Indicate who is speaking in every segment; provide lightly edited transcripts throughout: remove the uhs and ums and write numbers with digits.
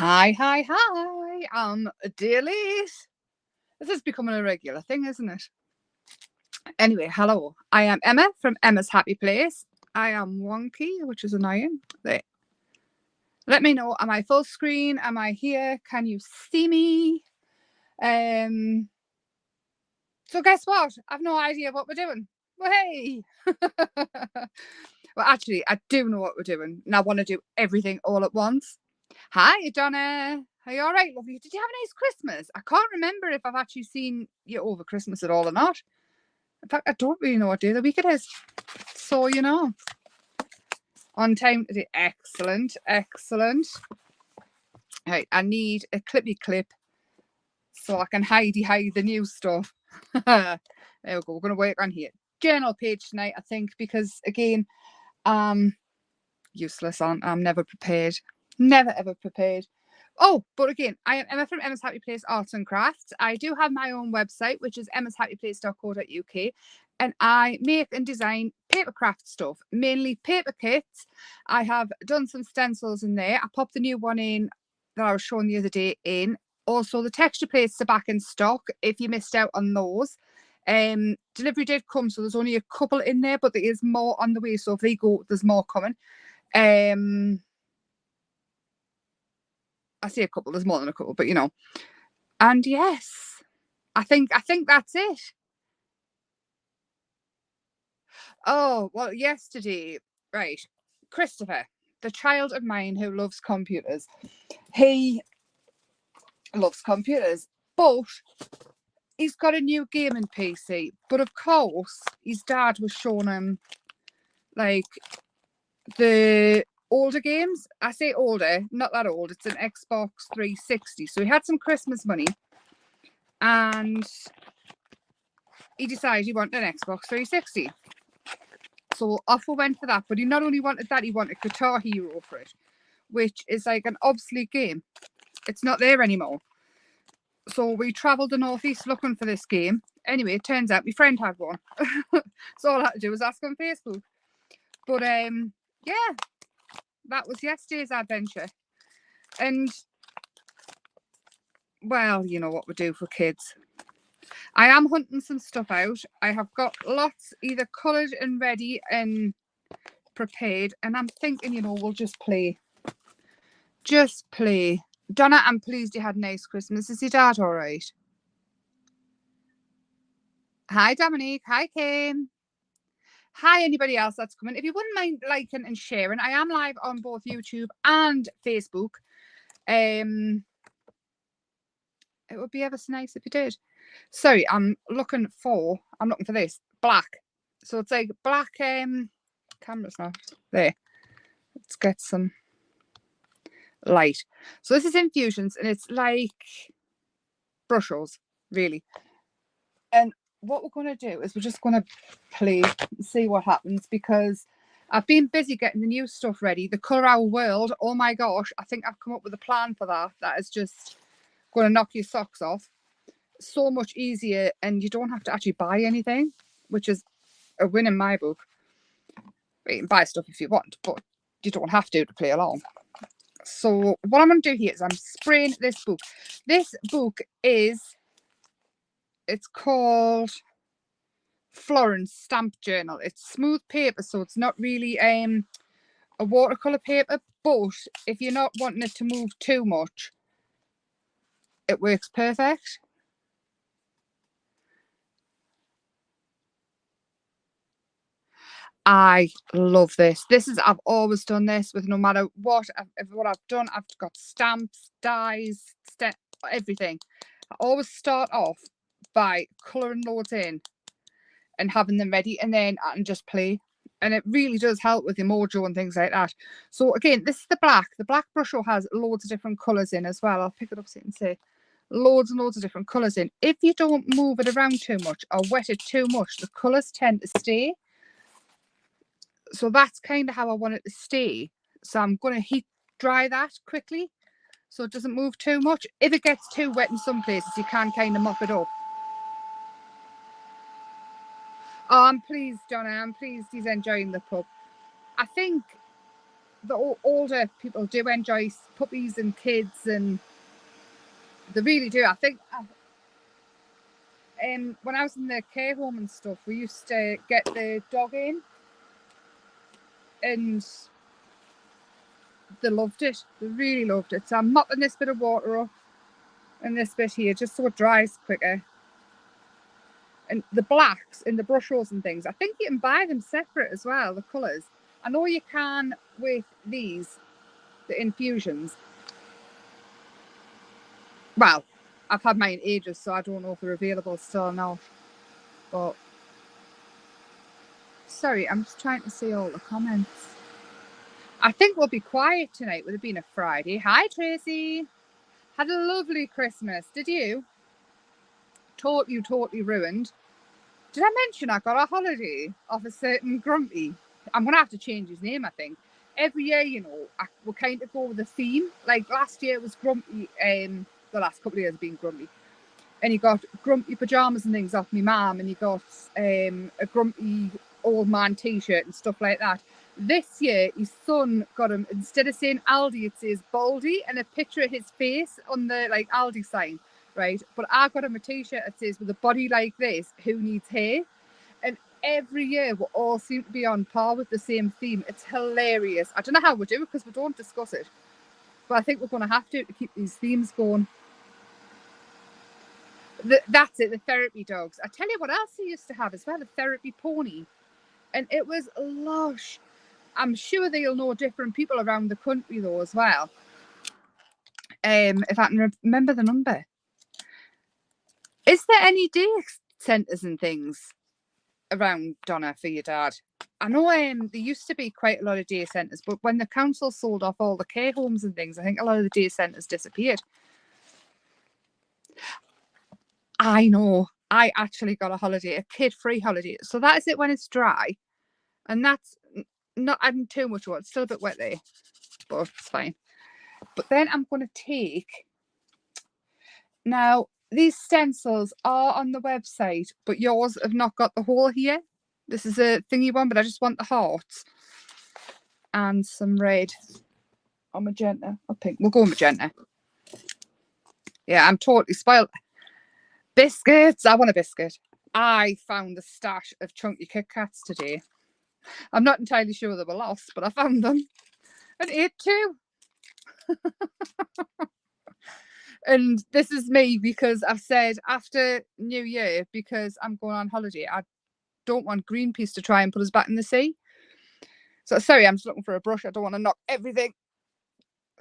Speaker 1: Hi. Dear Liz. This is becoming a regular thing, isn't it? Anyway, hello. I am Emma from Emma's Happy Place. I am wonky, which is annoying. There. Let me know. Am I full screen? Am I here? Can you see me? So guess what? I've no idea what we're doing. Well, hey. Well, actually, I do know what we're doing, and I want to do everything all at once. Hi, Donna. Are you all right, lovely? Did you have a nice Christmas? I can't remember if I've actually seen you over Christmas at all or not. In fact, I don't really know what day of the week it is. So, on time today. Excellent. Right, I need a clippy clip so I can hide the new stuff. There we go. We're going to work on here. Journal page tonight, I think, because, again, useless. I'm never prepared. Never, ever prepared. Oh, but again, I am Emma from Emma's Happy Place Arts and Crafts. I do have my own website, which is emmashappyplace.co.uk, and I make and design paper craft stuff, mainly paper kits. I have done some stencils in there. I popped the new one in that I was showing the other day in. Also, the texture plates are back in stock if you missed out on those. Delivery did come, so there's only a couple in there, but there is more on the way. So if they go, there's more coming. I say a couple, there's more than a couple, but and yes, I think that's it. Oh, well, yesterday, right, Christopher, the child of mine who loves computers, he loves computers, but he's got a new gaming PC. But of course, his dad was showing him like the older games. I say older, not that old. It's an Xbox 360. So he had some Christmas money and he decided he wanted an Xbox 360. So off we went for that. But he not only wanted that, he wanted Guitar Hero for it, which is like an obsolete game. It's not there anymore. So we travelled the northeast looking for this game. Anyway, it turns out my friend had one. So all I had to do was ask on Facebook. But yeah, that was yesterday's adventure. And well, you know what we do for kids. I am hunting some stuff out. I have got lots either coloured and ready and prepared. And I'm thinking, we'll just play. Just play. Donna, I'm pleased you had a nice Christmas. Is your dad all right? Hi, Dominique. Hi, Kim. Hi, anybody else that's coming. If you wouldn't mind liking and sharing, I am live on both YouTube and Facebook. It would be ever so nice if you did. Sorry, I'm looking for this black. So it's like black camera's not there. Let's get some light. So this is Infusions and it's like brushers, really. And what we're going to do is we're just going to play and see what happens, because I've been busy getting the new stuff ready. The Colour Our World, oh my gosh, I think I've come up with a plan for that. That is just going to knock your socks off. So much easier, and you don't have to actually buy anything, which is a win in my book. You can buy stuff if you want, but you don't have to play along. So what I'm going to do here is I'm spraying this book. This book it's called Florence Stamp Journal. It's smooth paper, so it's not really a watercolor paper, but if you're not wanting it to move too much, it works perfect. I love this. I've always done this with no matter what I've done. I've got stamps, dies, everything. I always start off by colouring loads in and having them ready, and then I can just play. And it really does help with the mojo and things like that. So again, this is the black. The black brush has loads of different colours in as well. I'll pick it up so you can see. Loads and loads of different colours in. If you don't move it around too much or wet it too much, the colours tend to stay. So that's kind of how I want it to stay. So I'm going to heat dry that quickly so it doesn't move too much. If it gets too wet in some places, you can kind of mop it up. Oh, I'm pleased, Donna. I'm pleased he's enjoying the pub. I think the older people do enjoy puppies and kids, and they really do. I think when I was in the care home and stuff, we used to get the dog in, and they loved it. They really loved it. So I'm mopping this bit of water up and this bit here just so it dries quicker. And the blacks in the brush rolls and things, I think you can buy them separate as well, the colours. I know you can with these, the infusions. Well, I've had mine ages, so I don't know if they're available still or not. But sorry, I'm just trying to see all the comments. I think we'll be quiet tonight with it being a Friday. Hi, Tracy. Had a lovely Christmas. Did you? Totally ruined. Did I mention I got a holiday off a certain Grumpy? I'm going to have to change his name, I think. Every year, you know, we'll kind of go with a theme. Like last year it was Grumpy. The last couple of years have been Grumpy. And you got Grumpy pyjamas and things off my mum, and you got a Grumpy old man t-shirt and stuff like that. This year, his son got him, instead of saying Aldi, it says Baldy, and a picture of his face on the like Aldi sign, right? But I got him a t-shirt that says, with a body like this, who needs hair? And every year we all seem to be on par with the same theme. It's hilarious. I don't know how we do it because we don't discuss it, but I think we're going to have to keep these themes going. That's it, the therapy dogs. I tell you what else he used to have as well, a therapy pony. And it was lush. I'm sure they'll know different people around the country though as well. If I can remember the number. Is there any day centres and things around, Donna, for your dad? I know there used to be quite a lot of day centres, but when the council sold off all the care homes and things, I think a lot of the day centres disappeared. I know. I actually got a holiday, a kid-free holiday. So that is it when it's dry. And that's not adding too much water. It's still a bit wet there, but it's fine. But then I'm going to take... Now, these stencils are on the website, but yours have not got the hole here. This is a thingy one, but I just want the hearts. And some red or magenta or pink. We'll go magenta. Yeah, I'm totally spoiled. Biscuits. I want a biscuit. I found the stash of chunky Kit Kats today. I'm not entirely sure they were lost, but I found them and ate two. And this is me because I've said after New Year, because I'm going on holiday, I don't want Greenpeace to try and put us back in the sea. So sorry, I'm just looking for a brush. I don't want to knock everything.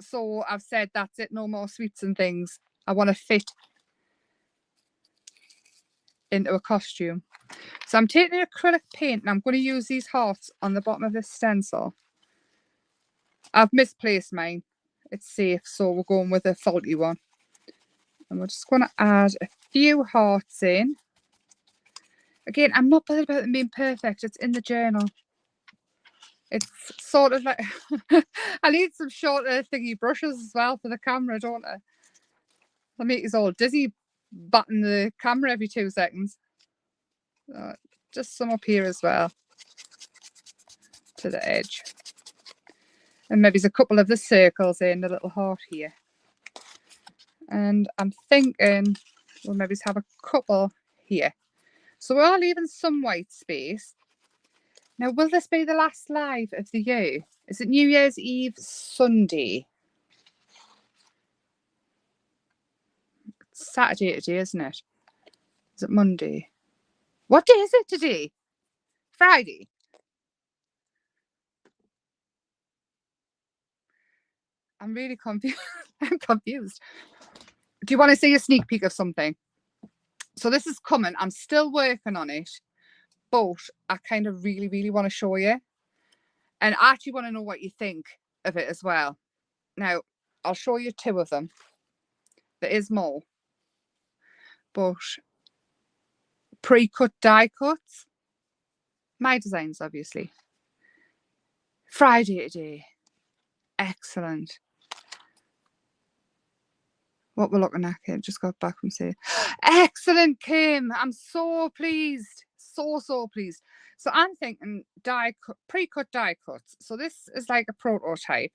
Speaker 1: So I've said that's it, no more sweets and things. I want to fit into a costume. So I'm taking acrylic paint and I'm going to use these hearts on the bottom of this stencil. I've misplaced mine. It's safe, so we're going with a faulty one. And we're just going to add a few hearts in. Again, I'm not bothered about them being perfect. It's in the journal. It's sort of like... I need some shorter thingy brushes as well for the camera, don't I? I make us all dizzy batting the camera every 2 seconds. Just some up here as well. To the edge. And maybe there's a couple of the circles in the little heart here. And I'm thinking we'll maybe have a couple here. So we're all leaving some white space. Now, will this be the last live of the year? Is it New Year's Eve Sunday? It's Saturday today, isn't it? Is it Monday? What day is it today? Friday. I'm really confused. I'm confused. Do you want to see a sneak peek of something? So this is coming. I'm still working on it, but I kind of really want to show you. And I actually want to know what you think of it as well. Now, I'll show you 2 of them. There is more. But pre-cut die cuts. My designs, obviously. Friday today. Excellent. What we're looking at, Kim. Just got back from saying. Excellent, Kim. I'm so pleased. so pleased. So I'm thinking pre-cut die cuts. So this is like a prototype.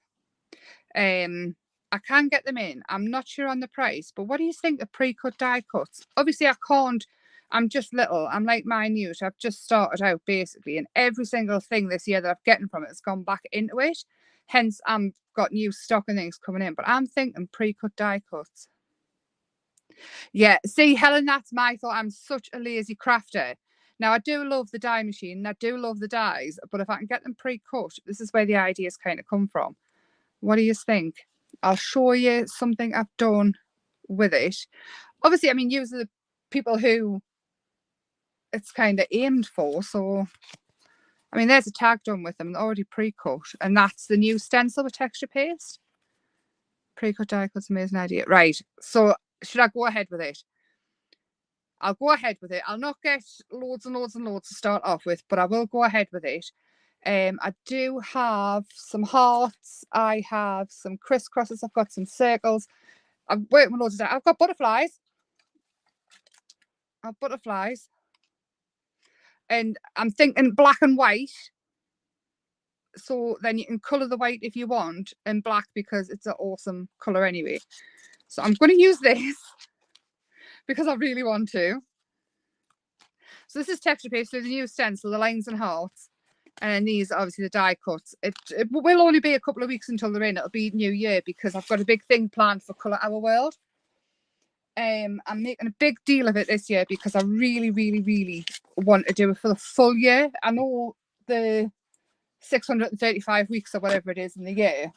Speaker 1: I can get them in. I'm not sure on the price, but what do you think of pre-cut die cuts? Obviously, I can't. I'm just little. I'm like minute. I've just started out basically, and every single thing this year that I've gotten from it has gone back into it. Hence, I'm got new stock and things coming in. But I'm thinking pre-cut die cuts. Yeah, see, Helen, that's my thought. I'm such a lazy crafter. Now, I do love the die machine, and I do love the dies, but if I can get them pre-cut, this is where the ideas kind of come from. What do you think? I'll show you something I've done with it. Obviously, I mean, use the people who it's kind of aimed for. So, I mean, there's a tag done with them, already pre-cut, and that's the new stencil with texture paste. Pre-cut die cut's amazing idea. Right, so should I go ahead with it? I'll go ahead with it. I'll not get loads and loads and loads to start off with, but I will go ahead with it. I do have some hearts. I have some crisscrosses. I've got some circles. I've worked with loads of that. I've got butterflies. I've butterflies. And I'm thinking black and white. So then you can colour the white if you want and black because it's an awesome colour anyway. So I'm going to use this because I really want to. So this is texture paste. So the new stencil, the lines and hearts. And then these are obviously the die cuts. It will only be a couple of weeks until they're in. It'll be New Year because I've got a big thing planned for Colour Our World. I'm making a big deal of it this year because I really, really, really want to do it for the full year. I know the 635 weeks or whatever it is in the year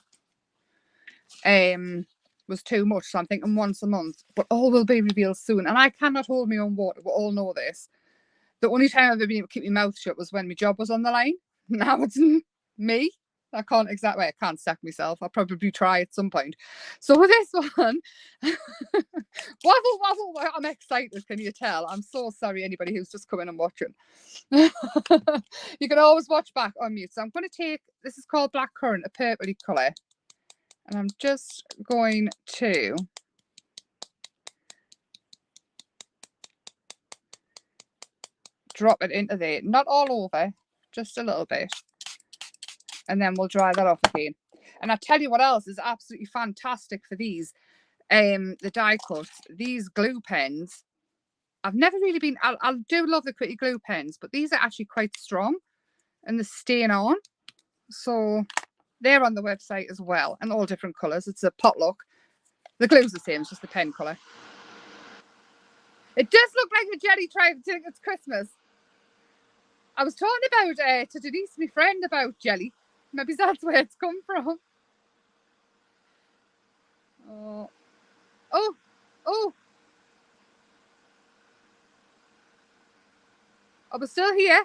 Speaker 1: was too much. So I'm thinking once a month. But all will be revealed soon. And I cannot hold my own water. We all know this. The only time I've ever been able to keep my mouth shut was when my job was on the line. Now it's me. I can't sack myself. I'll probably try at some point. So with this one, waffle, I'm excited, can you tell? I'm so sorry, anybody who's just coming and watching. You can always watch back on mute. So I'm going to take, this is called Black Currant, a purpley colour. And I'm just going to drop it into there. Not all over, just a little bit. And then we'll dry that off again. And I'll tell you what else is absolutely fantastic for these, the die cuts, these glue pens. I've never really been, I do love the Pretty glue pens, but these are actually quite strong and they're staying on. So they're on the website as well, and all different colours. It's a potluck. The glue's the same, it's just the pen colour. It does look like a jelly tray. It's Christmas. I was talking about to Denise, my friend, about jelly. Maybe that's where it's come from. Oh. I was still here.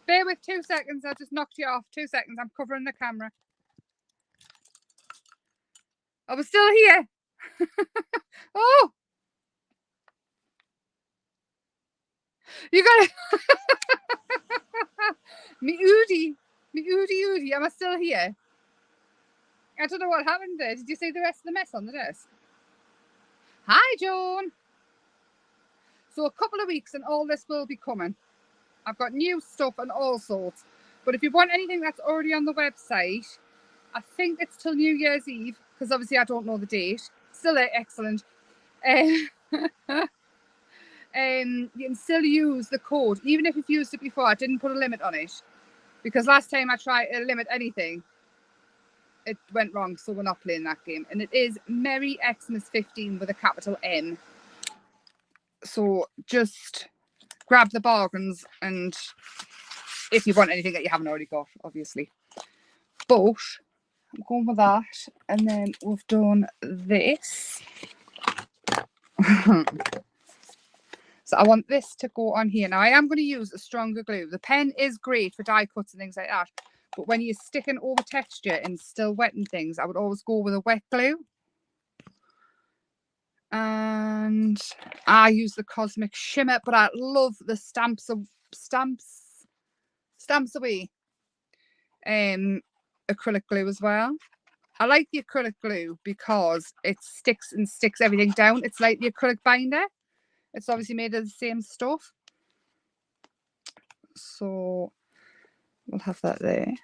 Speaker 1: Bear with 2 seconds. I just knocked you off. 2 seconds. I'm covering the camera. I was still here. Oh. You got it. Me Oodie. Am I still here? I don't know what happened there. Did you see the rest of the mess on the desk? Hi, Joan. So a couple of weeks and all this will be coming. I've got new stuff and all sorts. But if you want anything that's already on the website, I think it's till New Year's Eve, because obviously I don't know the date. Still excellent. You can still use the code, even if you've used it before. I didn't put a limit on it, because last time I tried to limit anything, it went wrong, so we're not playing that game. And it is Merry Xmas 15 with a capital M. So just grab the bargains, and if you want anything that you haven't already got, obviously. But I'm going with that, and then we've done this. So I want this to go on here. Now I am going to use a stronger glue. The pen is great for die cuts and things like that, but when you're sticking over texture and still wetting things, I would always go with a wet glue. And I use the Cosmic Shimmer, but I love the Stamps Away acrylic glue as well. I like the acrylic glue because it sticks everything down. It's like the acrylic binder. It's obviously made of the same stuff. So we'll have that there.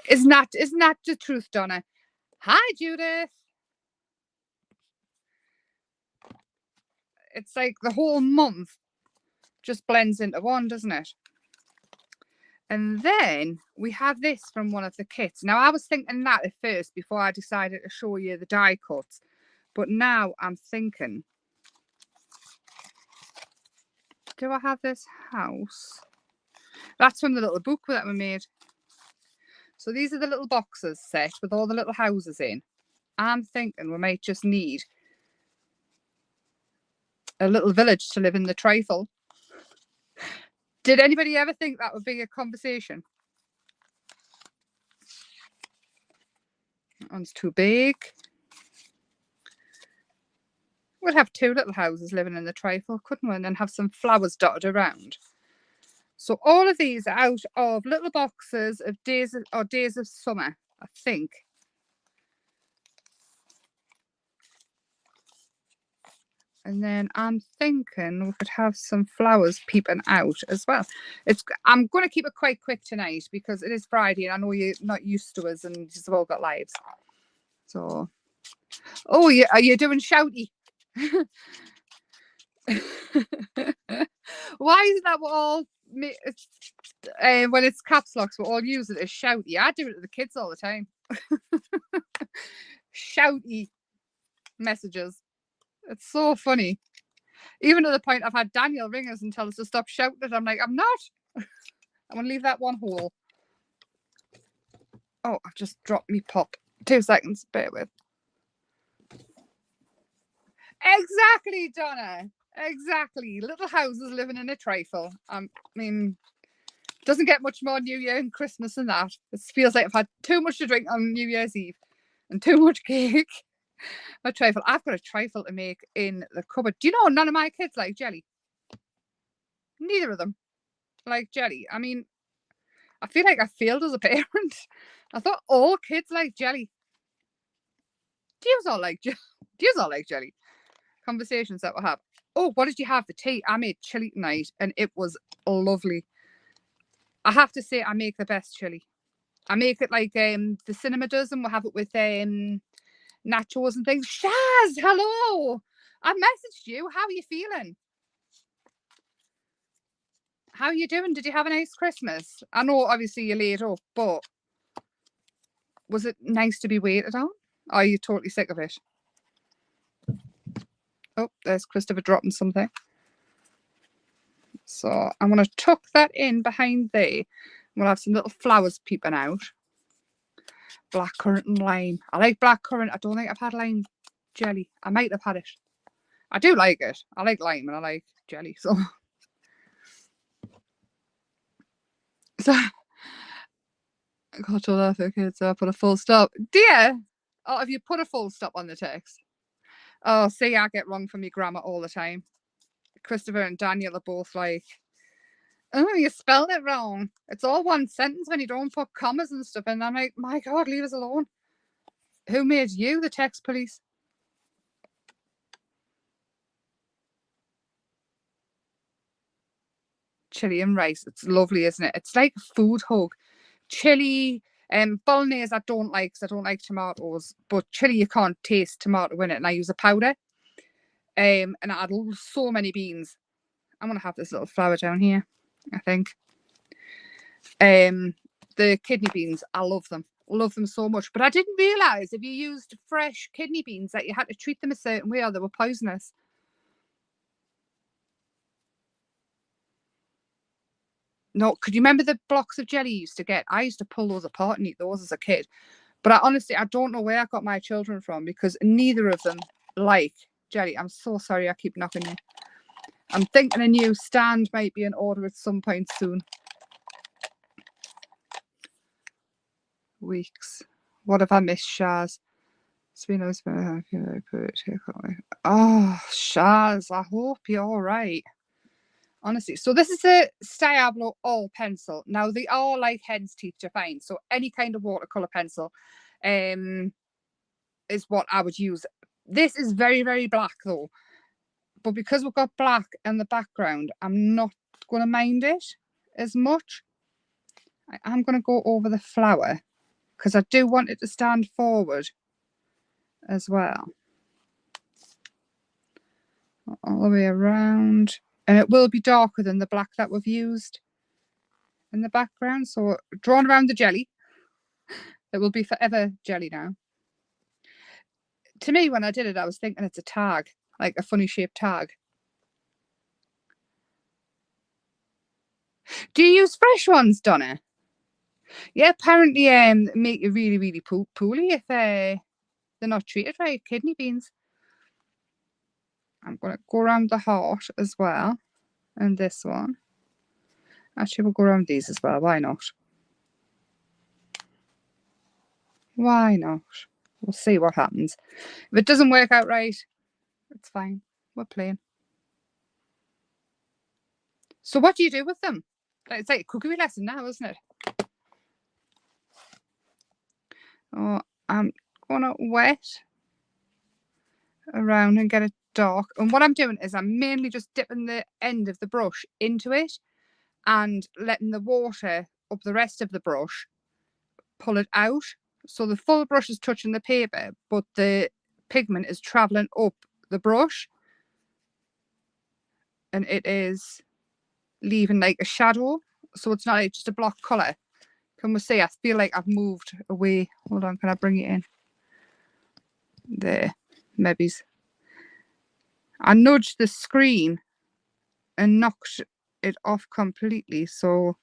Speaker 1: Isn't that the truth, Donna? Hi, Judith. It's like the whole month just blends into one, doesn't it? And then we have this from one of the kits. Now, I was thinking that at first before I decided to show you the die cuts. But now I'm thinking, do I have this house? That's from the little book that we made. So these are the little boxes set with all the little houses in. I'm thinking we might just need a little village to live in the trifle. Did anybody ever think that would be a conversation? That one's too big. We'd have 2 little houses living in the trifle, couldn't we? And then have some flowers dotted around. So all of these are out of little boxes of days of summer, I think. And then I'm thinking we could have some flowers peeping out as well. I'm going to keep it quite quick tonight because it is Friday and I know you're not used to us and you've all got lives. So, oh, yeah, are you doing shouty? Why isn't that what all when it's caps locks, we all use it as shouty? I do it to the kids all the time. Shouty messages. It's so funny. Even to the point I've had Daniel ring us and tell us to stop shouting it. I'm like, I'm not. I'm going to leave that one whole. Oh, I've just dropped me pop. 2 seconds. Bear with. Exactly, Donna. Exactly. Little houses living in a trifle. I mean, doesn't get much more New Year and Christmas than that. It feels like I've had too much to drink on New Year's Eve and too much cake. A trifle. I've got a trifle to make in the cupboard. Do you know none of my kids like jelly? Neither of them like jelly. I mean, I feel like I failed as a parent. I thought all kids like jelly. Do you all like jelly? Do you all like jelly? Conversations that we'll have. Oh, what did you have for tea? I made chili tonight and it was lovely. I have to say I make the best chili. I make it like the cinema does, and we'll have it with nachos and things. Shaz, hello. I messaged you. How are you feeling? How are you doing? Did you have a nice Christmas? I know obviously you're laid up, but was it nice to be waited on? Or are you totally sick of it? Oh, there's Christopher dropping something. So I'm going to tuck that in behind there. We'll have some little flowers peeping out. Blackcurrant and lime. I like blackcurrant. I don't think I've had lime jelly. I might have had it. I do like it. I like lime and I like jelly. So I got to laugh at kids. So I put a full stop. Dear, oh, have you put a full stop on the text? Oh, see, I get wrong from your grammar all the time. Christopher and Daniel are both like, oh, you spelled it wrong. It's all one sentence when you don't put commas and stuff. And I'm like, my God, leave us alone. Who made you the text police? Chili and rice. It's lovely, isn't it? It's like a food hug. Chili, bolognese I don't like because I don't like tomatoes. But chili, you can't taste tomato in it. And I use a powder. And I add so many beans. I'm going to have this little flower down here, I think. The kidney beans, I love them. Love them so much. But I didn't realise if you used fresh kidney beans that you had to treat them a certain way or they were poisonous. No, could you remember the blocks of jelly you used to get? I used to pull those apart and eat those as a kid. But I don't know where I got my children from because neither of them like jelly. I'm so sorry I keep knocking you. I'm thinking a new stand might be in order at some point soon. Weeks. What have I missed, Shaz? Oh, Shaz, I hope you're all right. Honestly, so this is a Diablo all pencil. Now they are like hen's teeth to find, so any kind of watercolor pencil is what I would use. This is very, very black though, But because we've got black in the background, I'm not going to mind it as much. I'm going to go over the flower because I do want it to stand forward as well. All the way around. And it will be darker than the black that we've used in the background. So drawn around the jelly. It will be forever jelly now. To me, when I did it, I was thinking it's a tag, like a funny shaped tag. Do you use fresh ones, Donna? Yeah, apparently make you really, really poorly if they're not treated right. Kidney beans. I'm going to go around the heart as well. And this one. Actually, we'll go around these as well. Why not? Why not? We'll see what happens. If it doesn't work out right, it's fine. We're playing. So what do you do with them? It's like a cookery lesson now, isn't it? Oh, I'm going to wet around and get it dark. And what I'm doing is I'm mainly just dipping the end of the brush into it and letting the water up the rest of the brush pull it out. So the full brush is touching the paper, but the pigment is traveling up the brush. And it is leaving like a shadow. So it's not like just a block colour. Can we see? I feel like I've moved away. Hold on, can I bring it in? There. Maybe. I nudged the screen and knocked it off completely. So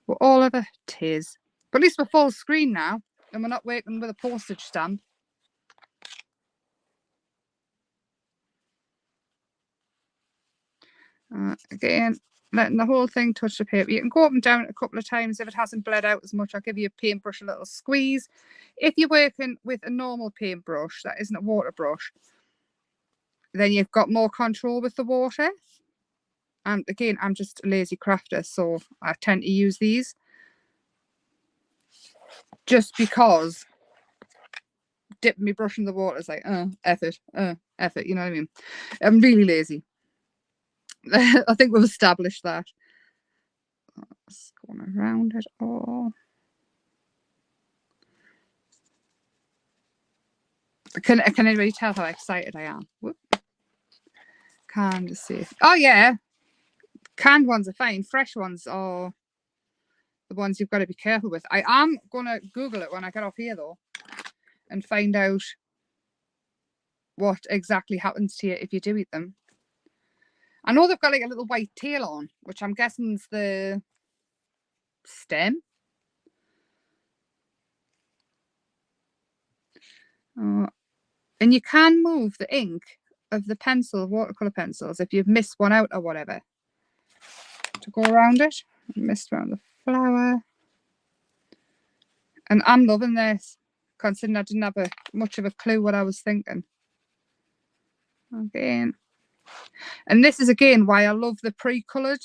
Speaker 1: we're all of it is. But at least we're full screen now. And we're not working with a postage stamp. Again, letting the whole thing touch the paper. You can go up and down a couple of times if it hasn't bled out as much. I'll give you a paintbrush a little squeeze. If you're working with a normal paintbrush that isn't a water brush, then you've got more control with the water. And again, I'm just a lazy crafter, so I tend to use these just because dipping my brush in the water is like, F it, you know what I mean? I'm really lazy. I think we've established that. Just going around it all. Can anybody tell how excited I am? Whoop. Can't just see. Oh yeah, canned ones are fine. Fresh ones are the ones you've got to be careful with. I am gonna Google it when I get off here though, and find out what exactly happens to you if you do eat them. I know they've got like a little white tail on, which I'm guessing is the stem. And you can move the ink of the pencil, watercolor pencils, if you've missed one out or whatever. To go around it, missed around the flower. And I'm loving this, considering I didn't have much of a clue what I was thinking. Again. And this is again why I love the pre-coloured,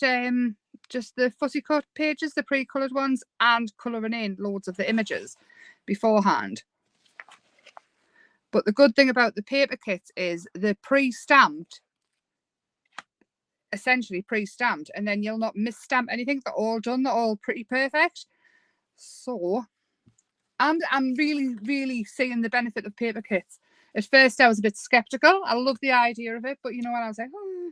Speaker 1: just the fussy cut pages, the pre-coloured ones, and colouring in loads of the images beforehand. But the good thing about the paper kits is they're pre-stamped, essentially pre-stamped, and then you'll not misstamp anything. They're all done, they're all pretty perfect. So I'm really, really seeing the benefit of paper kits. At first I was a bit skeptical. I love the idea of it, but you know what, I was like, oh.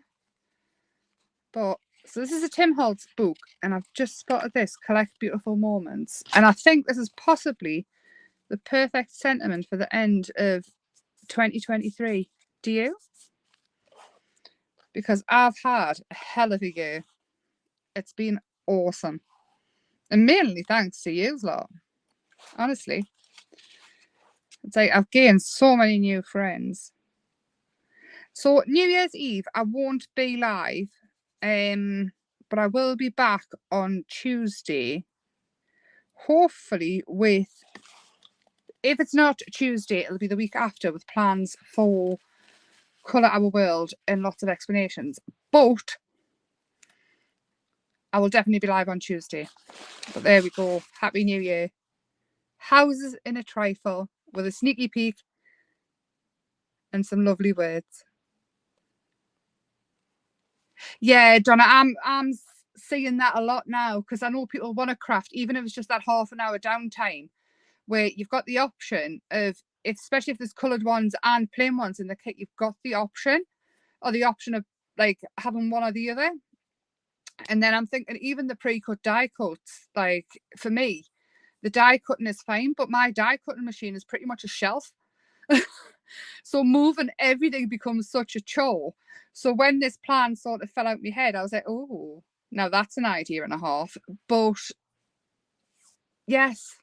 Speaker 1: But so this is a Tim Holtz book, and I've just spotted this, Collect Beautiful Moments. And I think this is possibly the perfect sentiment for the end of 2023. Do you? Because I've had a hell of a year. It's been awesome. And mainly thanks to you lot. Honestly. It's like I've gained so many new friends. So New Year's Eve, I won't be live. But I will be back on Tuesday. Hopefully with, if it's not Tuesday, it'll be the week after with plans for Colour Our World and lots of explanations. But I will definitely be live on Tuesday. But there we go. Happy New Year. Houses in a trifle with a sneaky peek and some lovely words. Yeah, Donna, I'm seeing that a lot now because I know people want to craft, even if it's just that half an hour downtime, where you've got the option of, if, especially if there's coloured ones and plain ones in the kit, you've got the option, or the option of like having one or the other. And then I'm thinking even the pre-cut die cuts, like for me, the die cutting is fine, but my die cutting machine is pretty much a shelf. So moving everything becomes such a chore. So when this plan sort of fell out my head, I was like, oh, now that's an idea and a half. But yes.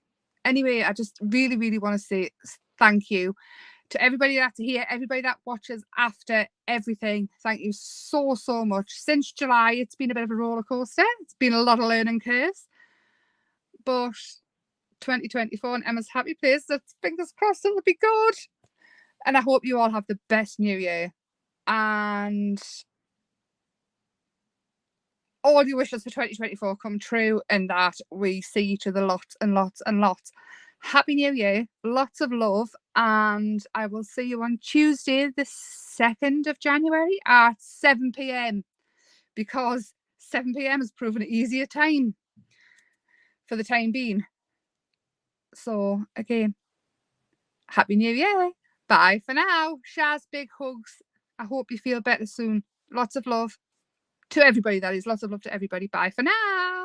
Speaker 1: Anyway, I just really, really want to say thank you to everybody that's here, everybody that watches after everything. Thank you so, so much. Since July, it's been a bit of a roller coaster. It's been a lot of learning curves. But 2024 and Emma's happy place. So fingers crossed it'll be good. And I hope you all have the best new year. And all your wishes for 2024 come true, and that we see each other lots and lots and lots. Happy New Year, lots of love, and I will see you on Tuesday, the 2nd of January at 7 p.m. because 7 p.m. has proven an easier time for the time being. So, again, Happy New Year. Bye for now. Shaz, big hugs. I hope you feel better soon. Lots of love to everybody, that is. Lots of love to everybody. Bye for now.